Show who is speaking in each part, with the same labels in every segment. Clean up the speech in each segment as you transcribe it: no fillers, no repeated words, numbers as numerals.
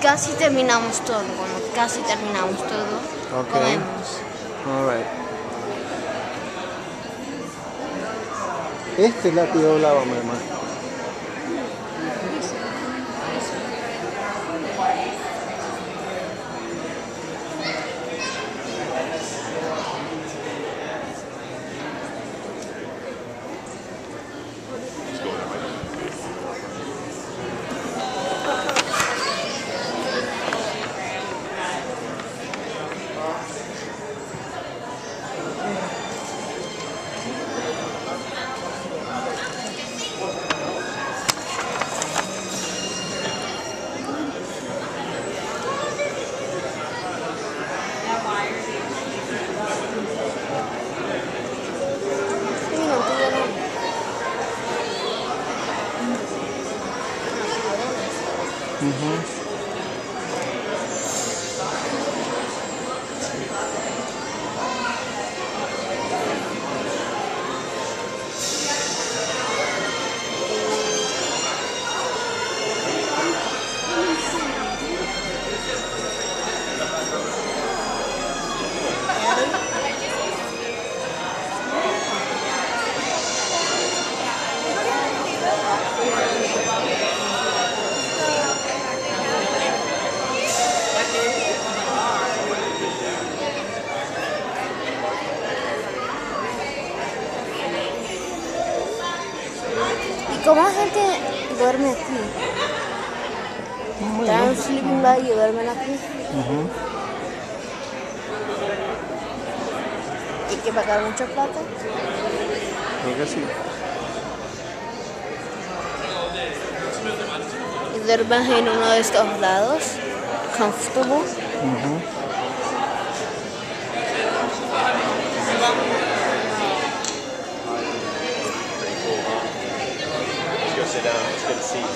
Speaker 1: casi terminamos todo. Cuando casi terminamos todo, comemos.
Speaker 2: All right. Esta es la que yo hablaba, mi hermano.
Speaker 1: ¿Cómo la gente duerme aquí? ¿Traen un sleeping bag y duermen aquí? ¿Hay que pagar mucha plata?
Speaker 2: Creo que sí.
Speaker 1: ¿Y duermes en uno de estos lados? ¿Comfortable?
Speaker 3: Sit down. It's good to see you.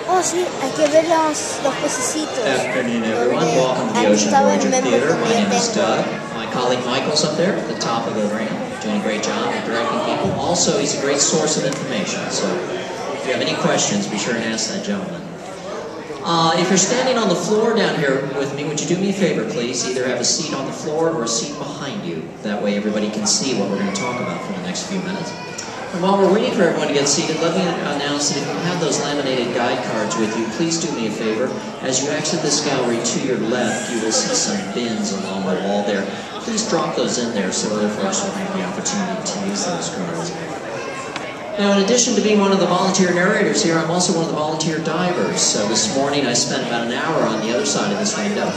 Speaker 1: Oh, sí, hay que ver los pececitos.
Speaker 4: Good afternoon, everyone. Welcome to the Ocean Voyager Theater. My name is Doug. My colleague Michael's up there at the top of the ramp, doing a great job of directing people. Also, he's a great source of information, so if you have any questions, be sure and ask that gentleman. If you're standing on the floor down here with me, would you do me a favor, please? Either have a seat on the floor or a seat behind you. That way everybody can see what we're going to talk about for the next few minutes. And while we're waiting for everyone to get seated, let me announce that if you have those laminated guide cards with you, please do me a favor. As you exit this gallery to your left, you will see some bins along the wall there. Please drop those in there so other folks will have the opportunity to use those cards. Now, in addition to being one of the volunteer narrators here, I'm also one of the volunteer divers. So this morning I spent about an hour on the other side of this window.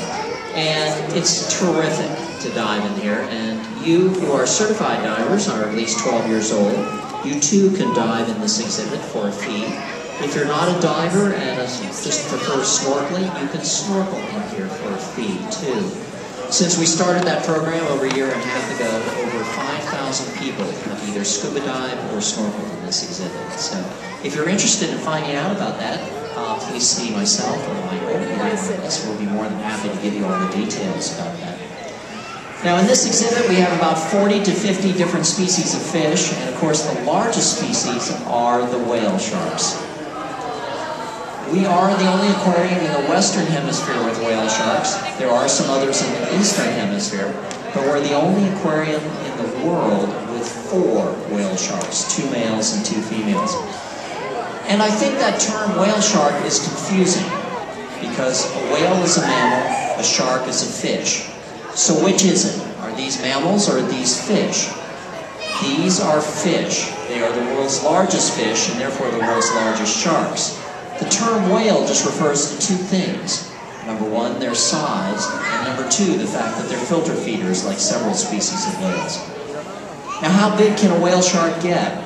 Speaker 4: And it's terrific to dive in here. And you who are certified divers, are at least 12 years old, you too can dive in this exhibit for a fee. If you're not a diver and just prefer snorkeling, you can snorkel in here for a fee too. Since we started that program over a year and a half ago, over 5,000 people have either scuba dived or snorkeled in this exhibit. So if you're interested in finding out about that, please see myself or Michael. We'll be more than happy to give you all the details about that. Now in this exhibit we have about 40 to 50 different species of fish, and of course the largest species are the whale sharks. We are the only aquarium in the Western Hemisphere with whale sharks. There are some others in the Eastern Hemisphere, but we're the only aquarium in the world with 4 whale sharks, 2 males and 2 females. And I think that term whale shark is confusing, because a whale is a mammal, a shark is a fish. So which is it? Are these mammals or are these fish? These are fish. They are the world's largest fish and therefore the world's largest sharks. The term whale just refers to 2 things. Number 1, their size, and number 2, the fact that they're filter feeders like several species of whales. Now how big can a whale shark get?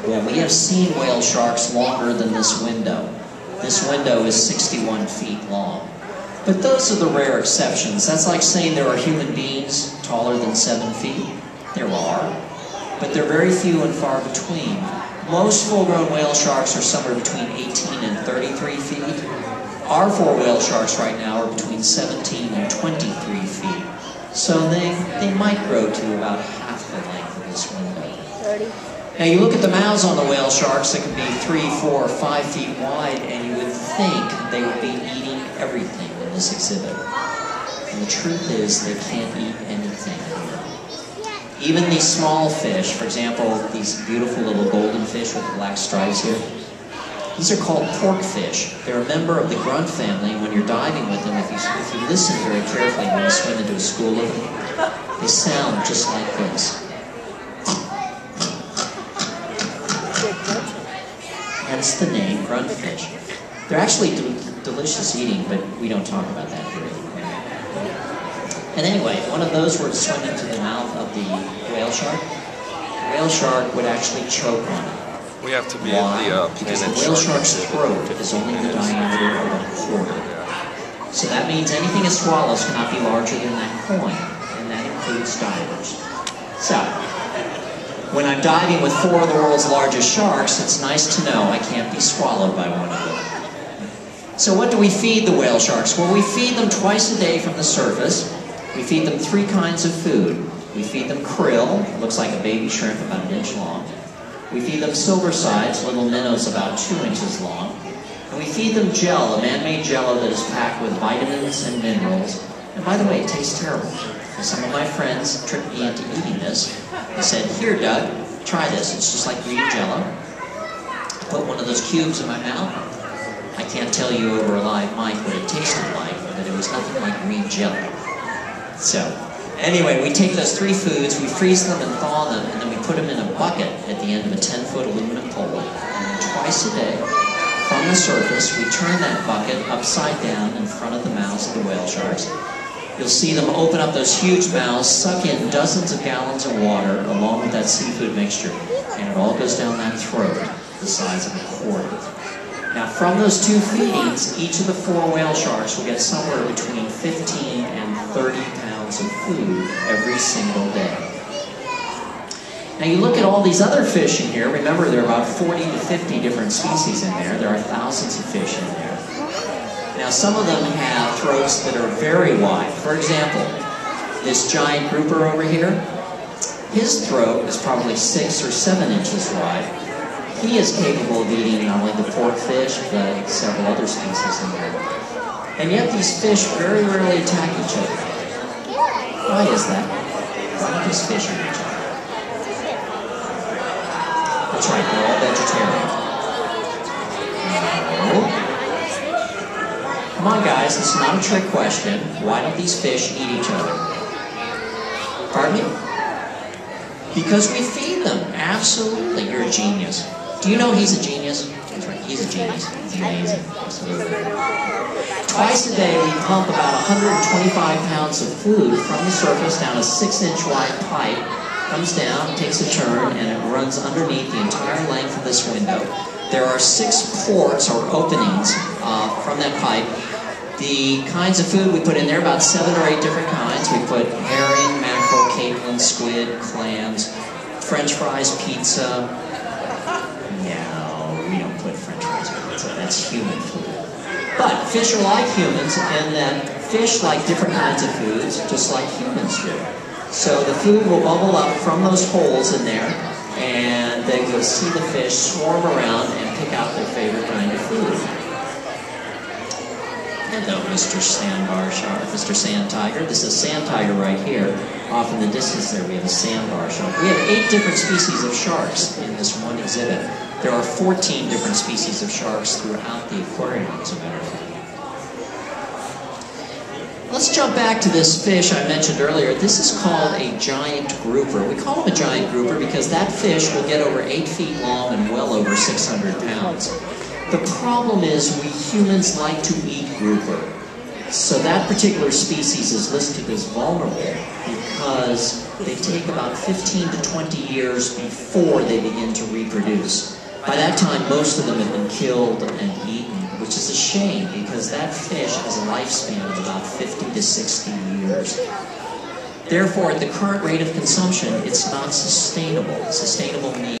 Speaker 4: Well, we have seen whale sharks longer than this window. This window is 61 feet long. But those are the rare exceptions. That's like saying there are human beings taller than 7 feet. There are, but they're very few and far between. Most full-grown whale sharks are somewhere between 18 and 33 feet. Our 4 whale sharks right now are between 17 and 23 feet. So they might grow to about half the length of this window.
Speaker 1: 30.
Speaker 4: Now you look at the mouths on the whale sharks, they can be 3, 4, or 5 feet wide, and you would think they would be eating everything in this exhibit. And the truth is, they can't eat anything here. Even these small fish, for example, these beautiful little golden fish with black stripes here, these are called porkfish. They're a member of the grunt family. When you're diving with them, if you listen very carefully when you swim into a school of them, they sound just like this. Hence the name gruntfish. They're actually delicious eating, but we don't talk about that here. And anyway, one of those were to swim into the mouth of the whale shark. The whale shark would actually choke on it.
Speaker 5: We have to be
Speaker 4: Why?
Speaker 5: in the
Speaker 4: Because the
Speaker 5: Planet
Speaker 4: whale
Speaker 5: Shark
Speaker 4: shark's
Speaker 5: exhibit.
Speaker 4: throat is only the diameter of a quarter. So that means anything it swallows cannot be larger than that coin, and that includes divers. So, when I'm diving with 4 of the world's largest sharks, it's nice to know I can't be swallowed by one of them. So what do we feed the whale sharks? Well, we feed them twice a day from the surface. We feed them 3 kinds of food. We feed them krill, it looks like a baby shrimp about 1 inch long. We feed them silver sides, little minnows about 2 inches long. And we feed them gel, a man-made jello that is packed with vitamins and minerals. And by the way, it tastes terrible. And some of my friends tricked me into eating this. They said, "Here, Doug, try this. It's just like green jello." I put one of those cubes in my mouth. I can't tell you over a live mic what it tasted like, but it was nothing like green jello. So, anyway, we take those 3 foods, we freeze them and thaw them, and then we put them in a bucket at the end of a 10-foot aluminum pole. And then twice a day, from the surface, we turn that bucket upside down in front of the mouths of the whale sharks. You'll see them open up those huge mouths, suck in dozens of gallons of water along with that seafood mixture, and it all goes down that throat, the size of a quarter. Now, from those 2 feedings, each of the 4 whale sharks will get somewhere between 15 and 30 pounds of food every single day. Now, you look at all these other fish in here. Remember, there are about 40 to 50 different species in there. There are thousands of fish in there. Now, some of them have throats that are very wide. For example, this giant grouper over here, his throat is probably 6 or 7 inches wide. He is capable of eating not only the porkfish, but several other species in there. And yet these fish very rarely attack each other. Why is that? Why don't these fish eat each other? That's right, they're all vegetarian. No. Come on, guys, this is not a trick question. Why don't these fish eat each other? Pardon me? Because we feed them. Absolutely, you're a genius. Do you know he's a genius? That's right, he's a genius. He's amazing. Absolutely. Twice a day, we pump about 125 pounds of food from the surface down a 6-inch wide pipe. Comes down, takes a turn, and it runs underneath the entire length of this window. There are 6 ports or openings from that pipe. The kinds of food we put in there, about 7 or 8 different kinds. We put herring, mackerel, capelin, squid, clams, French fries, pizza. No, we don't put French fries on pizza. That's human food. But fish are like humans, and that fish like different kinds of foods, just like humans do. So the food will bubble up from those holes in there, and then you'll see the fish swarm around and pick out their favorite kind of food. Hello, Mr. Sandbar Shark, Mr. Sand Tiger. This is a sand tiger right here. Off in the distance there, we have a sandbar shark. We have 8 different species of sharks in this one exhibit. There are 14 different species of sharks throughout the aquarium, as a matter of fact. Let's jump back to this fish I mentioned earlier. This is called a giant grouper. We call him a giant grouper because that fish will get over 8 feet long and well over 600 pounds. The problem is we humans like to eat grouper. So that particular species is listed as vulnerable because they take about 15 to 20 years before they begin to reproduce. By that time, most of them have been killed and eaten, which is a shame because that fish has a lifespan of about 50 to 60 years. Therefore, at the current rate of consumption, it's not sustainable. Sustainable means